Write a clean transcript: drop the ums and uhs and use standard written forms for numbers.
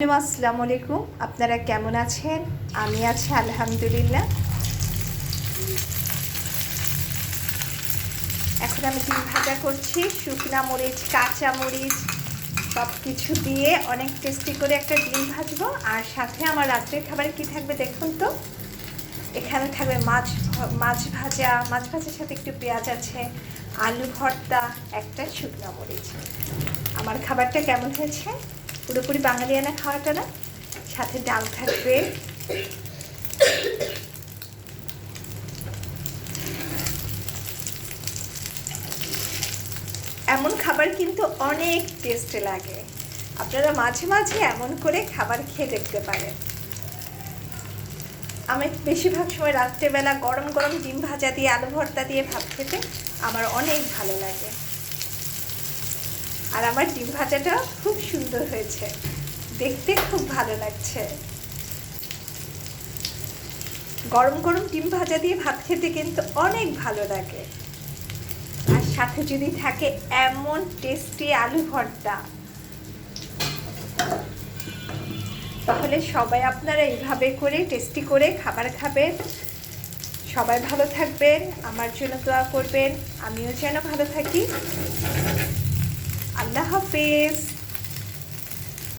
আসসালামু আলাইকুম। আপনারা কেমন আছেন? আমি আছি আলহামদুলিল্লাহ। এখন আমি ডিম ভাজা করছি, শুকনা মরিচ, কাঁচা মরিচ সব কিছু দিয়ে অনেক টেস্টি করে একটা ডিম ভাজবো। আর সাথে আমার রাত্রের খাবারে কি থাকবে দেখুন তো। এখানে থাকবে মাছ ভাজা, মাছ ভাজার সাথে একটু পেঁয়াজ আছে, আলু ভর্তা, একটা শুকনা মরিচ। আমার খাবারটা কেমন হয়েছে? পুরোপুরি বাঙালিয়ানা খাওয়াটা না? সাথে ডাল থাকবে, এমন খাবার কিন্তু অনেক টেস্ট লাগে। আপনারা মাঝে মাঝে এমন করে খাবার খেয়ে দেখতে পারেন। আমি বেশিরভাগ সময় রাত্রেবেলা গরম গরম ডিম ভাজা দিয়ে আলু ভর্তা দিয়ে ভাত খেতে আমার অনেক ভালো লাগে। আর আমার ডিম ভাজাটা খুব সুন্দর হয়েছে, দেখতে খুব ভালো লাগছে। গরম গরম ডিম ভাজা দিয়ে ভাত খেতে কিন্তু অনেক ভালো লাগে। আর সাথে যদি থাকে এমন টেস্টি আলু ভর্তা, তাহলে সবাই আপনারা এইভাবে করে টেস্টি করে খাবার খাবেন। সবাই ভালো থাকবেন, আমার জন্য দোয়া করবেন, আমিও যেন ভালো থাকি। আল্লাহ হাফেজ।